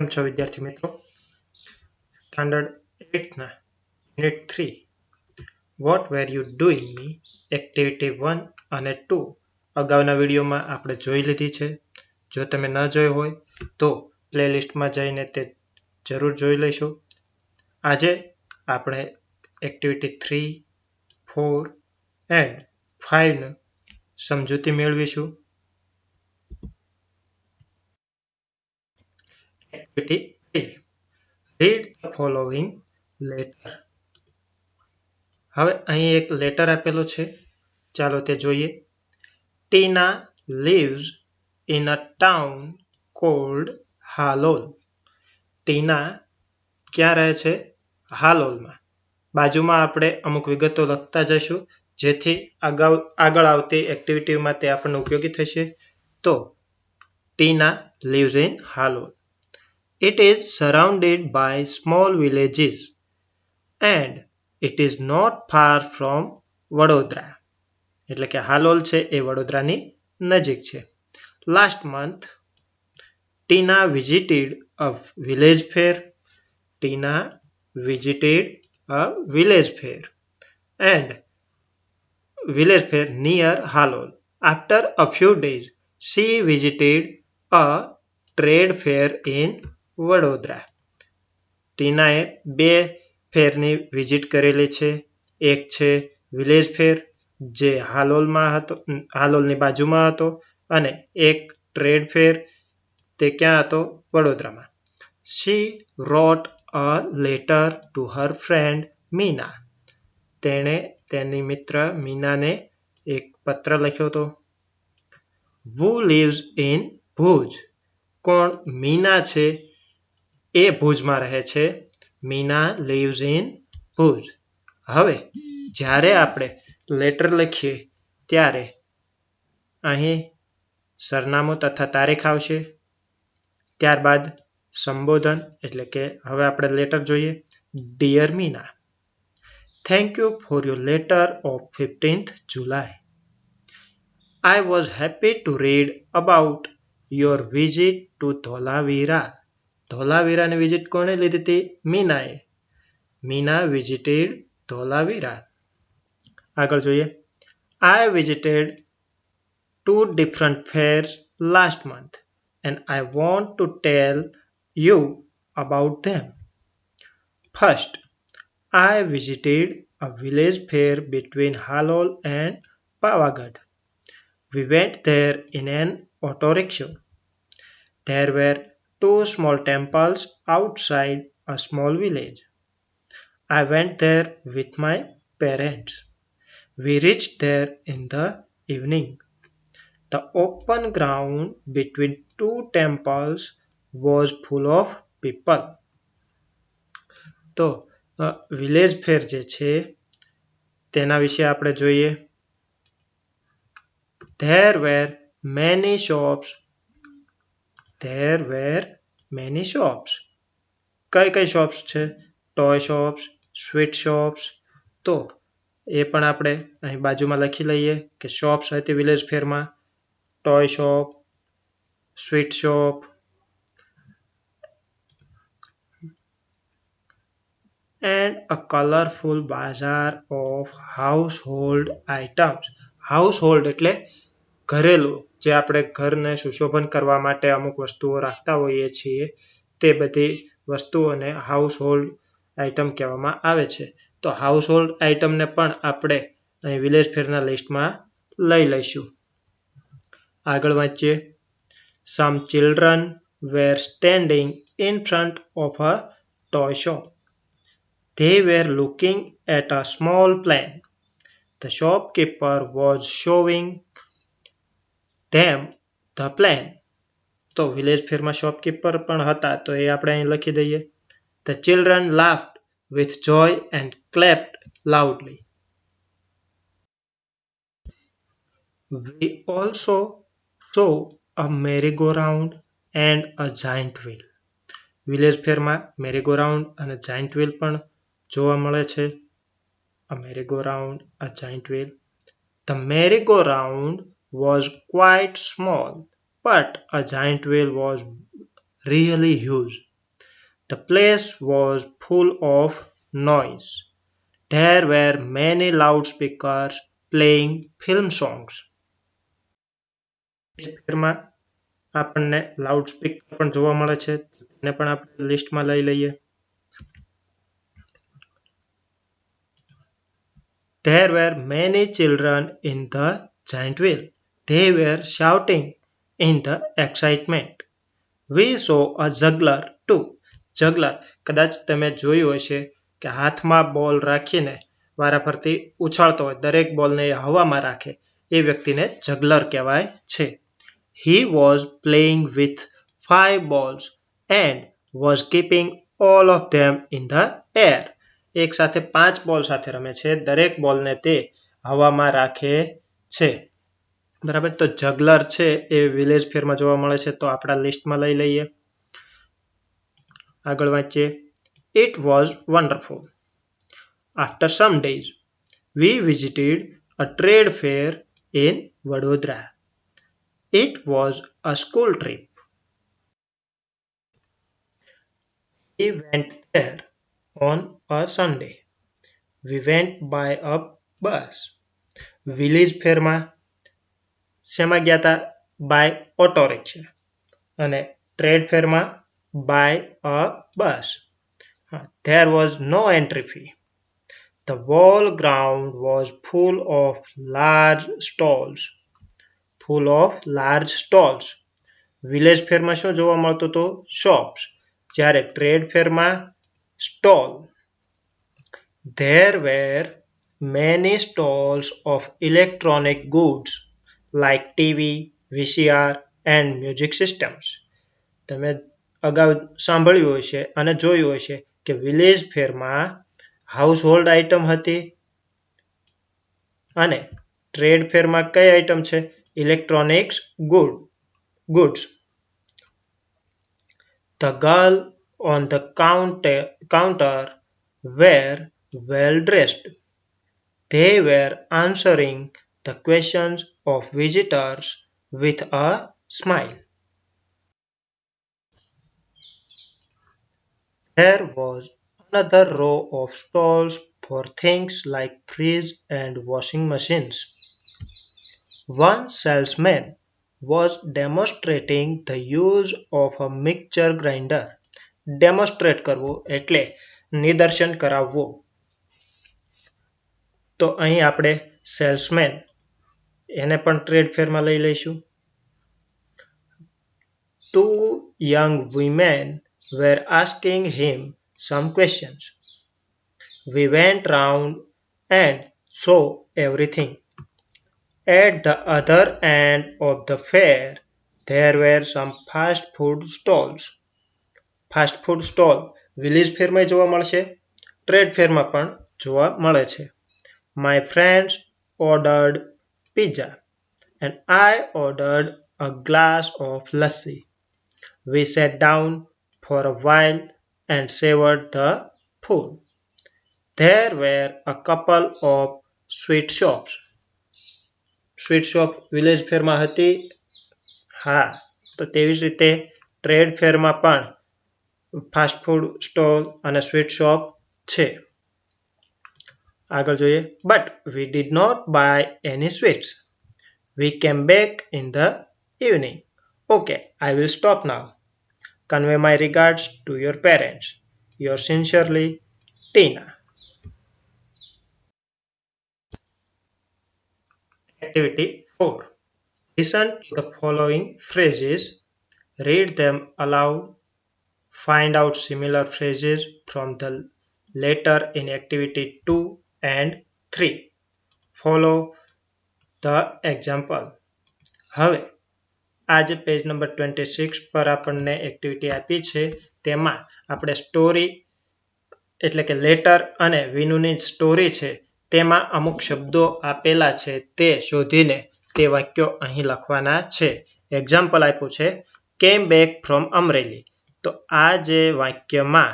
કેમ છો વિદ્યાર્થી મિત્રો? સ્ટાન્ડર્ડ 8 ના unit 3 what were you doing me activity 1 અને 2 અગાઉના વિડીયોમાં આપણે જોઈ લીધી છે. જો તમે ન જોઈ હોય તો પ્લેલિસ્ટમાં જઈને તે જરૂર જોઈ લેશો. આજે આપણે એક્ટિવિટી 3, 4 એન્ડ 5 સમજૂતી મેળવીશું. Activity 3, read the following letter. હવે અહીં એક લેટર આપેલો છે, ચાલો તે જોઈએ. ટીના lives in a town called Halol. ટીના ક્યાં રહે છે? હાલોલમાં. બાજુમાં આપણે અમુક વિગતો લખતા જઈશું, જેથી આગળ આવતી એક્ટિવિટીમાં તે આપણને ઉપયોગી થશે. તો ટીના lives in Halol. It is surrounded by small villages and it is not far from Vadodara. એટલે કે હાલોલ છે એ વડોદરાની નજીક છે. Last month, Tina visited a village fair. Tina visited a village fair near Halol. After a few days, she visited a trade fair in Vadodara. ટીનાએ 2 ફેરની visit કરેલી છે. એક છે વિલેજ ફેર, જે હાલોલની બાજુમાં હતો, અને એક ટ્રેડ ફેર, તે ક્યાં હતો? વડોદરામાં. She wrote a letter to her friend Meena. તેણે તેની મિત્ર મીનાને એક પત્ર લખ્યો હતો. Who lives in Bhuj? કોણ? મીના છે એ ભુજમાં રહે છે. Meena lives in Bhuj. હવે જ્યારે આપણે લેટર લખીએ ત્યારે અહીં સરનામું તથા તારીખ આવશે. ત્યારબાદ સંબોધન, એટલે કે હવે આપણે લેટર જોઈએ. Dear Meena, thank you for your letter of 15th July. I was happy to read about your visit to Dholavira. ધોલાવીરાની વિઝિટ કોણે લીધી હતી? મીનાએ. મીના visited ધોલાવીરા. આગળ જોઈએ. I visited 2 different fairs last month and I want to tell you about them. First, I visited a village fair between Halol and Pavagadh. We went there in an auto rickshaw. There were 2 small temples outside a small village. I went there with my parents. We reached there in the evening. The open ground between 2 temples was full of people. તો village fair જે છે તેના વિશે આપણે જોઈએ. There were many shops. કઈ shops છે? Toy shops, sweet shops. તો એ પણ આપણે અહીં બાજુમાં લખી લઈએ કે શોપ્સ હતી વિલેજ ફેરમાં. Toy shop, sweet shop. And a colorful bazaar of household items. Household એટલે ઘરેલું, જે આપણે ઘરને સુશોભન કરવા માટે અમુક વસ્તુઓ રાખતા હોઈએ છીએ, તે બધી વસ્તુઓને હાઉસહોલ્ડ આઇટમ કહેવામાં આવે છે. તો હાઉસહોલ્ડ આઇટમને પણ આપણે અહીં વિલેજ ફેરના લિસ્ટમાં લઈ લઈશું. આગળ વાંચીએ. Some children were standing in front of a toy shop. They were looking at a small plane. The shopkeeper was showing them the plane. તો વિલેજ ફેરમાં શોપકીપર પણ હતા, તો એ આપણે અહીં લખી દઈએ. The children laughed with joy and clapped loudly. We also saw a merry-go-round and a giant wheel. Village ફેરમાં merry go round અને જાયન્ટ વ્હીલ પણ જોવા મળે છે. A merry-go-round, a giant wheel. The merry-go-round was quite small, but a giant wheel was really huge. The place was full of noise. There were many loudspeakers playing film songs. એ ફેરમાં આપણને loudspeaker પણ જોવા મળે છે, એને પણ આપણે લિસ્ટમાં લઈ લઈએ. There were many children in the giant wheel. They were shouting in the excitement. We saw a juggler too. Juggler કદાચ તમે જોયું હશે કે હાથમાં બોલ રાખીને વારાફરતી ઉછાળતો હોય, દરેક બોલને એ હવામાં રાખે, એ વ્યક્તિને જગલર કહેવાય છે. He was playing with 5 balls and was keeping all of them in the air. એક સાથે 5 બોલ સાથે રમે છે, દરેક બોલને તે હવામાં રાખે છે. બરાબર, તો જગલર છે એ વિલેજ ફેરમાં જોવા મળે છે, તો આપણા લિસ્ટમાં લઈ લઈએ. આગળ વાંચીએ. It was wonderful. After some days, we visited a trade fair in Vadodara. It was a school trip. We went there on a Sunday. We went by a bus. Village ફેરમાં શેમાં ગયા હતા? By auto rickshaw. અને trade ફેરમાં by a bus. There was no entry fee. The whole ground was full of large stalls. Full of large stalls. Village ફેરમાં શું જોવા મળતું હતું? shops. જ્યારે ટ્રેડ ફેરમાં stall. There were many stalls of electronic goods like TV, VCR and music systems. તમે અગાઉ સાંભળ્યું હશે અને જોયું હશે કે વિલેજ ફેરમાં હાઉસ હોલ્ડ આઇટમ હતી અને ટ્રેડ ફેરમાં કઈ આઇટમ છે? Electronics goods. The girl on the counter were well dressed. They were answering the questions of visitors with a smile. There was another row of stalls for things like fridge and washing machines. One salesman was demonstrating the use of a mixture grinder. Demonstrate કરવું એટલે નિદર્શન કરાવવું. તો અહીં આપણે salesman એને પણ trade ફેરમાં લઈ લઈશું. Two young women were asking him some questions. We went round and saw everything. At the other end of the fair, there were some fast food stalls. Fast food stall village ફેરમાં જોવા મળશે, trade ફેરમાં પણ જોવા મળે છે. My friends ordered pizza and I ordered a glass of lassi. We sat down for a while and savored the food. There were a couple of sweet shops. Sweet shop village ફેરમાં હતી. હા, તો તેવી જ રીતે trade ફેરમાં પણ fast food stall અને સ્વીટ શોપ છે. આગળ જોઈએ. But we did not buy any sweets. We came back in the evening. Okay, I will stop now. Convey my regards to your parents. Yours sincerely, Tina. Activity 4. Listen to the following phrases. Read them aloud. Find out similar phrases from the letter in activity 2 and 3. Follow the example. હવે આજે page number 26 પર આપણને activity આપી છે, તેમાં આપણે story એટલે કે લેટર અને વિનુની સ્ટોરી છે, તેમાં અમુક શબ્દો આપેલા છે, તે શોધીને તે વાક્યો અહીં લખવાના છે. એક્ઝામ્પલ આપ્યું છે came back from Amreli. તો આ જે વાક્યમાં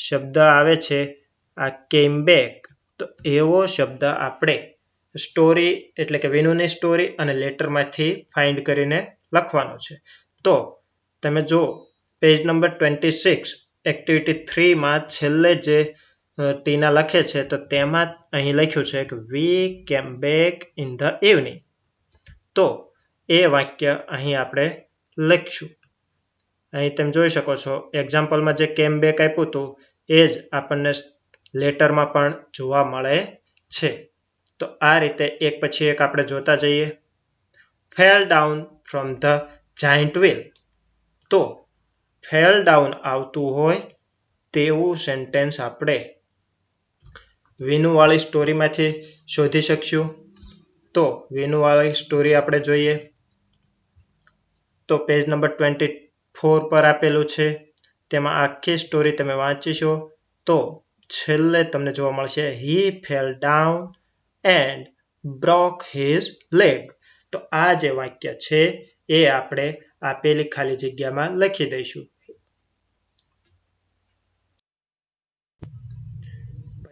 શબ્દ આવે છે આ came back, તો એવો શબ્દ આપણે સ્ટોરી એટલે કે વિનુની સ્ટોરી અને લેટરમાંથી ફાઇન્ડ કરીને લખવાનો છે. તો તમે જો પેજ નંબર 26 એક્ટિવિટી 3માં છેલ્લે જે ટીના લખે છે તો તેમાં અહીં લખ્યું છે કે વી કેમ બેક ઇન ધ ઇવનિંગ. તો એ વાક્ય અહીં આપણે લખશું. અહીં તમે જોઈ શકો છો એક્ઝામ્પલમાં જે કેમ બેક આપ્યું હતું એ જ આપણને લેટરમાં પણ જોવા મળે છે. તો આ રીતે એક પછી એક આપણે જોતા જઈએ. Fell down from the giant wheel. તો ફેલ ડાઉન આવતું હોય તેવું સેન્ટેન્સ આપણે વિનુવાળી સ્ટોરીમાંથી શોધી શકશું. તો વિનુવાળી સ્ટોરી આપણે જોઈએ તો પેજ નંબર 24 પર આપેલું છે. તેમાં આખી સ્ટોરી તમે વાંચીશો તો છેલ્લે તમને જોવા મળશે he fell down and broke his leg. તો આ જે વાક્ય છે એ આપણે આપેલી ખાલી જગ્યામાં લખી દઈશું.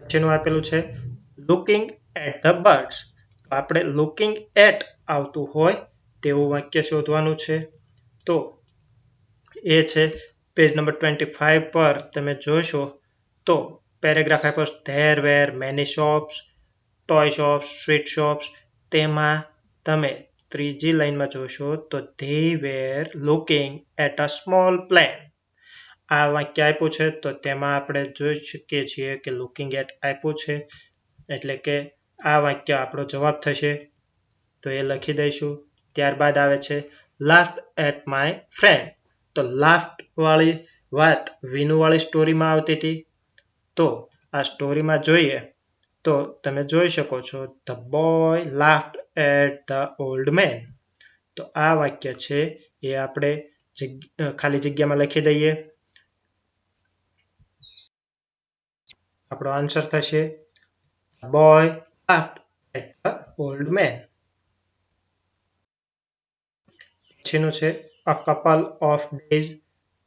પછીનું આપેલું છે લુકિંગ એટ ધ બર્ડ્સ. આપણે લુકિંગ એટ આવતું હોય તેવું વાક્ય શોધવાનું છે. તો એ છે પેજ નંબર 25 પર તમે જોશો તો પેરેગ્રાફ આપ્યો there were many shops, toy shops, sweet shops. તેમાં તમે ત્રીજી લાઈનમાં જોશો તો they were looking at a small plane. આ વાક્ય આપ્યું છે તો તેમાં આપણે જોઈ શકીએ છીએ કે લુકિંગ એટ આપ્યું છે એટલે કે આ વાક્ય આપણો જવાબ થશે. તો એ લખી દઈશું. ત્યારબાદ આવે છે લાફ્ડ એટ માય ફ્રેન્ડ. તો લાફ્ડ વાળી વાત વિનુવાળી સ્ટોરીમાં આવતી હતી. તો આ સ્ટોરીમાં જોઈએ તો તમે જોઈ શકો છો the boy laughed at the old man. તો આ વાક્ય છે એ આપણે ખાલી જગ્યામાં લખી દઈએ. આપણો આન્સર થશે boy laughed at the old man. પછીનું છે અ કપલ ઓફ ડેઝ.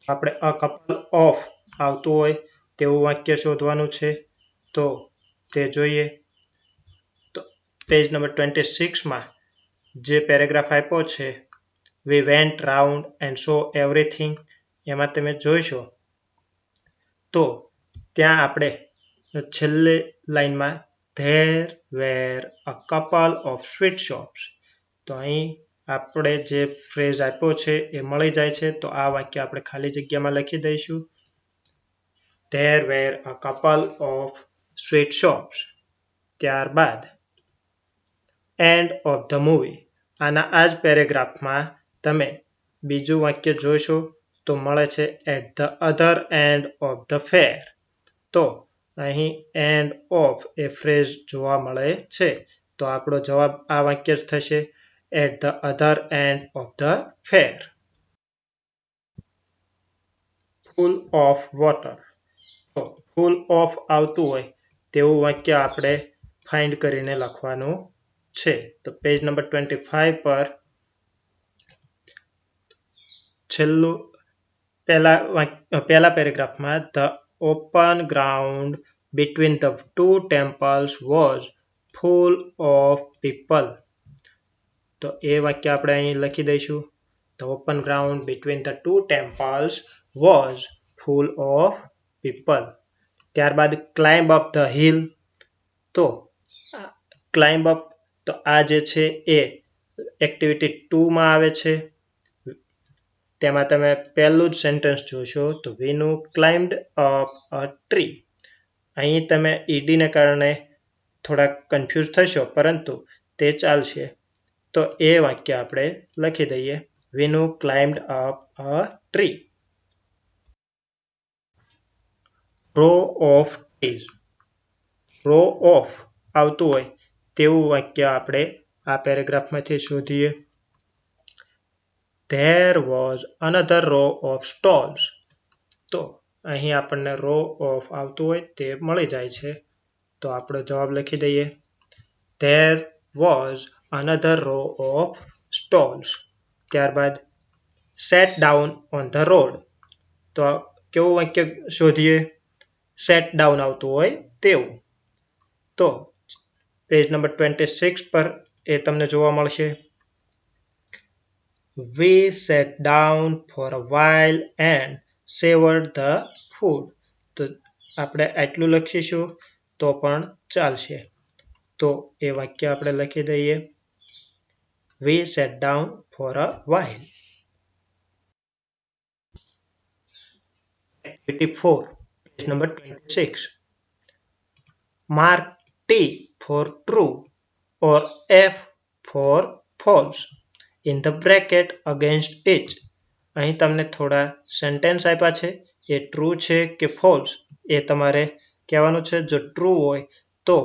આપણે અ કપલ ઓફ આવતું હોય તેવું વાક્ય શોધવાનું છે. તો તે જોઈએ તો પેજ નંબર 26માં જે પેરેગ્રાફ આપ્યો છે we went round and so everything. એમાં તમે જોઈશો તો ત્યાં આપણે છેલ્લે લાઈનમાં there were a couple of sweet shops. તો અહીં આપણે જે ફ્રેઝ આપ્યો છે એ મળી જાય છે. તો આ વાક્ય આપણે ખાલી જગ્યામાં લખી દઈશું there were a couple of sweet shops. ત્યારબાદ એન્ડ ઓફ ધ મૂવી. આના આ જ પેરેગ્રાફમાં તમે બીજું વાક્ય જોશો તો મળે છે at the other end of the fair. તો અહીં એન્ડ ઓફ એ ફ્રેઝ જોવા મળે છે. તો આપણો જવાબ આ વાક્ય જ થશે at the other end of the fair. Full of water. તો ફૂલ ઓફ આવતું હોય તેવું વાક્ય આપણે ફાઇન્ડ કરીને લખવાનું છે. તો પેજ નંબર 25 પર છેલ્લું પહેલા પેરેગ્રાફમાં the open ground between the two temples was full of people. તો એ વાક્ય આપણે અહીં લખી દઈશું the open ground between the two temples was full of people. ત્યારબાદ ક્લાઇમ્બ અપ ધ હિલ. તો ક્લાઇમ્બ અપ તો આ જે છે એ એક્ટિવિટી 2માં આવે છે. તેમાં તમે પહેલું જ સેન્ટેન્સ જોશો તો Vinu climbed up a tree. અહીં તમે ઈડીને કારણે થોડા કન્ફ્યુઝ થશો પરંતુ તે ચાલશે. તો એ વાક્ય આપણે લખી દઈએ Vinu climbed up a tree. Row of trees. Row of આવતું હોય તેવું વાક્ય આપણે આ પેરેગ્રાફમાંથી શોધીએ. There was another row of stalls. તો અહીં આપણને રો ઓફ આવતું હોય તે મળી જાય છે. તો આપણો જવાબ લખી દઈએ there was another row of stalls. ત્યારબાદ sat down on the road. તો કેવું વાક્ય શોધીએ સેટ ડાઉન આવતું હોય તેવું. તો પેજ નંબર 26 પર એ તમને જોવા મળશે We sat down for a while and savored the food. તો આપણે આટલું લખીશું તો પણ ચાલશે. તો એ વાક્ય આપણે લખી દઈએ. We sat down for a while. Activity 4, page number 26. Mark T for true or F for false in the bracket against each. અહીં તમને થોડા સેન્ટેન્સ આપ્યા છે. એ ટ્રુ છે કે ફોલ્સ એ તમારે કહેવાનું છે. જો ટ્રુ હોય તો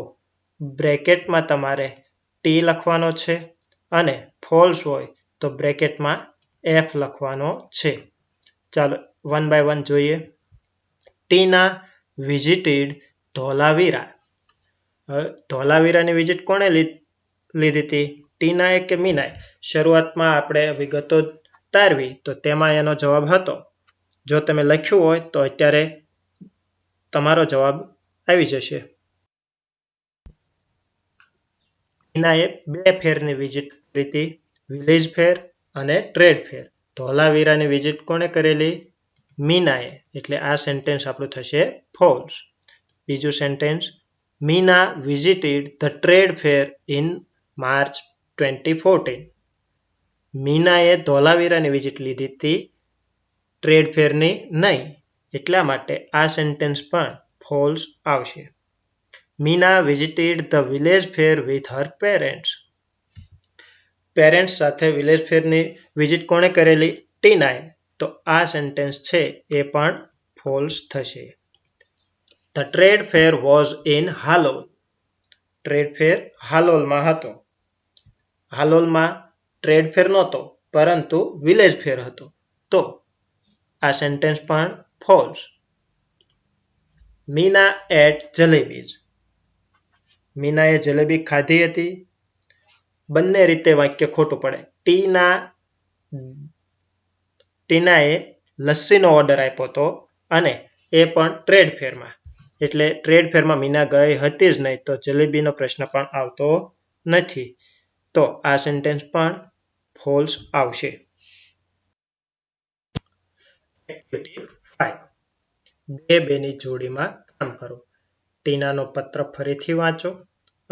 બ્રેકેટમાં તમારે ટી લખવાનો છે અને ફોલ્સ હોય તો બ્રેકેટમાં એફ લખવાનો છે. ચાલો વન બાય વન જોઈએ. ટીના વિઝિટેડ ધોલાવીરા. ધોલાવીરાની વિઝિટ કોણે લીધી હતી? ટીનાએ કે મીનાએ? શરૂઆતમાં આપણે વિગતો તારવી તો તેમાં એનો જવાબ હતો. જો તમે લખ્યું હોય તો અત્યારે તમારો જવાબ આવી જશે. ટીનાએ 2 ફેરની વિઝિટ કરી હતી, વિલેજ ફેર અને ટ્રેડ ફેર. ધોલાવીરાની વિઝિટ કોણે કરેલી? મીનાએ. એટલે આ સેન્ટેન્સ આપણું થશે ફોલ્સ. બીજું sentence, Meena visited the trade fair in March 2014. મીનાએ ધોલાવીરાની વિઝિટ લીધી હતી, ટ્રેડ ફેરની નહીં. એટલા માટે આ સેન્ટેન્સ પણ ફોલ્સ આવશે. Meena visited the village fair with her parents. Parents સાથે વિલેજ ફેરની વિઝિટ કોણે કરેલી? ટીનાએ. તો આ સેન્ટેન્સ છે એ પણ ફોલ્સ થશે. The trade fair was in Halol. Trade fair હાલોલમાં હતો. હાલોલમાં ટ્રેડ ફેર નહોતો પરંતુ વિલેજ ફેર હતો. તો આ સેન્ટેન્સ પણ ફોલ્સ. મીના એટ જલેબીઝ. મીનાએ જલેબી ખાધી હતી. બંને રીતે વાક્ય ખોટું પડે. ટીનાએ લસ્સીનો ઓર્ડર આપ્યો હતો અને એ પણ ટ્રેડ ફેરમાં. એટલે ટ્રેડ ફેરમાં મીના ગઈ હતી જ નહીં તો જલેબીનો પ્રશ્ન પણ આવતો નથી. તો આ સેન્ટેન્સ પણ ફોલ્સ આવશે. એક્ટિવિટી 5. 2-2ની જોડીમાં કામ કરો. ટીનાનો પત્ર ફરીથી વાંચો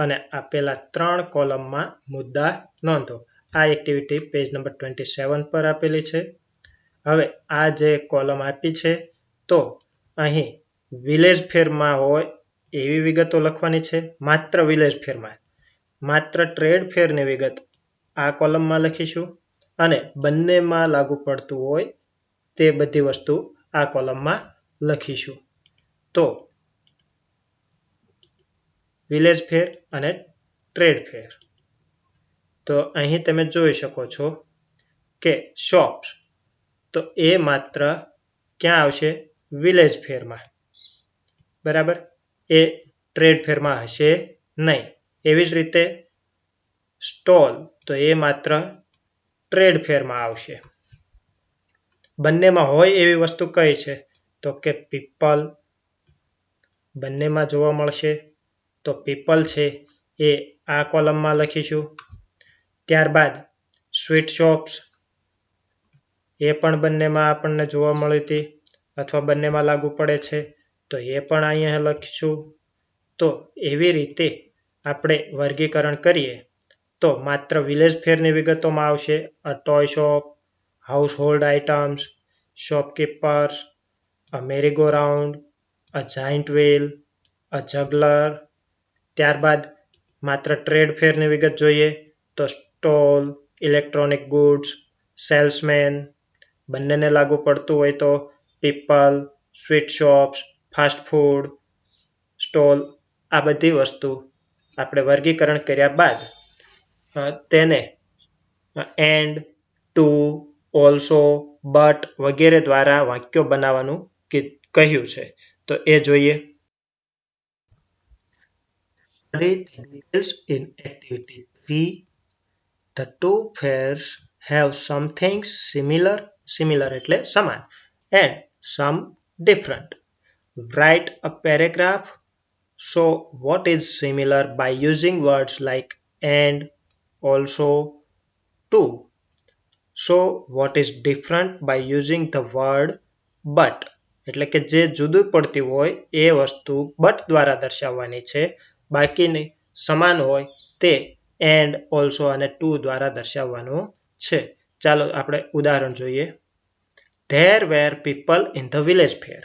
અને આપેલા 3 કોલમમાં મુદ્દા નોંધો. આ એક્ટિવિટી પેજ નંબર 27 પર આપેલી છે. હવે આ જે કોલમ આપી છે તો અહીં વિલેજ ફેરમાં હોય એવી વિગતો લખવાની છે. માત્ર વિલેજ ફેરમાં. માત્ર ટ્રેડ ફેરની વિગત આ કોલમમાં લખીશું અને બંનેમાં લાગુ પડતું હોય તે બધી વસ્તુ આ કોલમમાં લખીશું. તો વિલેજ ફેર અને ટ્રેડ ફેર. તો અહીં તમે જોઈ શકો છો કે શોપ્સ તો એ માત્ર ક્યાં આવશે? વિલેજ ફેરમાં. બરાબર, એ ટ્રેડ ફેરમાં હશે નહીં. એવી જ રીતે સ્ટોલ તો એ માત્ર ટ્રેડ ફેરમાં આવશે. બંનેમાં હોય એવી વસ્તુ કઈ છે? તો કે પીપલ. બંનેમાં જોવા મળશે તો પીપલ છે એ આ કોલમમાં લખીશું. ત્યારબાદ સ્વીટ શોપ્સ એ પણ બંનેમાં આપણને જોવા મળી હતી અથવા બંનેમાં લાગુ પડે છે તો એ પણ અહીંયા લખીશું. તો એવી રીતે આપણે વર્ગીકરણ કરીએ તો માત્ર વિલેજ ફેરની વિગતોમાં આવશે a toy shop, household items, shopkeepers, a merry go round, a giant wheel, a juggler. ત્યારબાદ માત્ર ટ્રેડ ફેરની વિગત જોઈએ તો સ્ટોલ, ઇલેક્ટ્રોનિક ગુડ્સ, સેલ્સમેન. બંનેને લાગુ પડતું હોય તો people, sweet shops, fast food, stall. આ બધી વસ્તુ આપણે વર્ગીકરણ કર્યા બાદ તેને એન્ડ, ટુ, ઓલ્સો, બટ વગેરે દ્વારા વાક્યો બનાવવાનું કહ્યું છે. તો એ જોઈએ. Study the details in activity 3. The two fairs have some things similar એટલે સમાન and some different. Write a paragraph. Show what is similar by using words like and, also, to. Show what is different by using the word but. એટલે કે જે જુદું પડતી હોય એ વસ્તુ but દ્વારા દર્શાવવાની છે, બાકીની સમાન હોય તે એન્ડ, ઓલ્સો અને ટુ દ્વારા દર્શાવવાનું છે. ચાલો આપણે ઉદાહરણ જોઈએ. There were people in the village fair.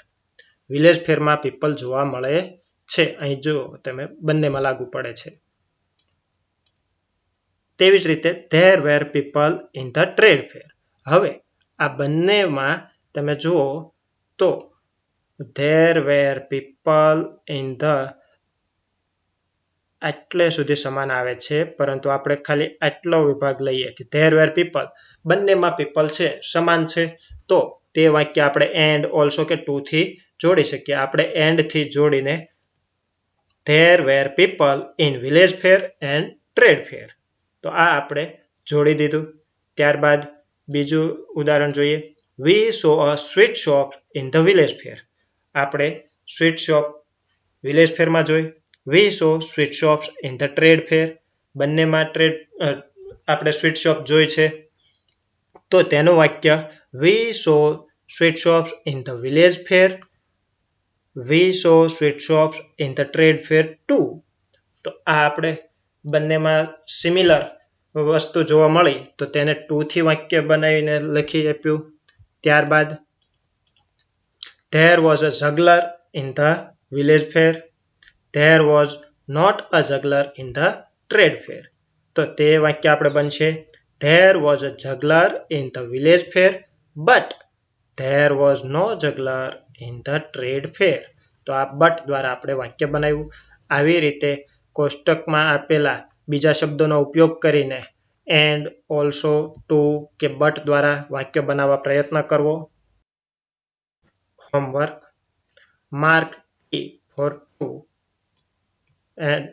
Village ફેરમાં પીપલ જોવા મળે છે. અહીં જો તમે બંનેમાં લાગુ પડે છે. તેવી જ રીતે there were people in the trade fair. હવે આ બંનેમાં તમે જુઓ તો there were people in the આટલે સુધી સમાન આવે છે, પરંતુ આપણે ખાલી આટલો વિભાગ લઈએ કે there were people, બંનેમાં પીપલ છે, સમાન છે, તો તે વાક્ય આપણે એન્ડ, ઓલ્સો કે ટુ થી જોડી શકીએ. આપણે એન્ડ થી જોડીને there were people in village fair and trade fair, તો આ આપણે જોડી દીધું. ત્યારબાદ બીજું ઉદાહરણ જોઈએ. We saw a sweet shop in the village fair. આપણે સ્વીટ શોપ વિલેજ ફેરમાં જોઈ. We saw sweet shops in the trade fair. બંનેમાં આપણે સ્વીટ શોપ જોઈ છે, તો તેનું વાક્ય We saw sweet shops in the village fair. We saw sweet shops in the trade fair too. તો આ આપણે બંનેમાં સિમિલર વસ્તુ જોવા મળી, તો તેને ટુ થી વાક્ય બનાવીને લખી આપ્યું. ત્યારબાદ There was a juggler in the village fair. There was not a juggler in the trade fair. તો તે વાક્ય આપણે બનશે There was a juggler in the village fair, but there was no juggler in the trade fair. તો આ but દ્વારા આપણે વાક્ય બનાવ્યું. આવી રીતે કોષ્ટકમાં આપેલા બીજા શબ્દોનો ઉપયોગ કરીને એન્ડ, ઓલ્સો, ટુ કે બટ દ્વારા વાક્ય બનાવવા પ્રયત્ન કરવો. Homework. Mark T for true and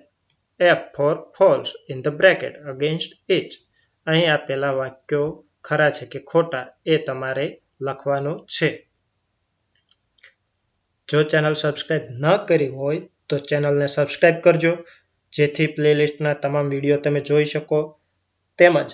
F for false in the bracket against each. અહીં આપેલા વાક્યો ખરા છે કે ખોટા એ તમારે લખવાનું છે. જો ચેનલ સબસ્ક્રાઇબ ન કરી હોય તો ચેનલને સબસ્ક્રાઇબ કરજો, જેથી પ્લેલિસ્ટના તમામ વિડીયો તમે જોઈ શકો. તેમજ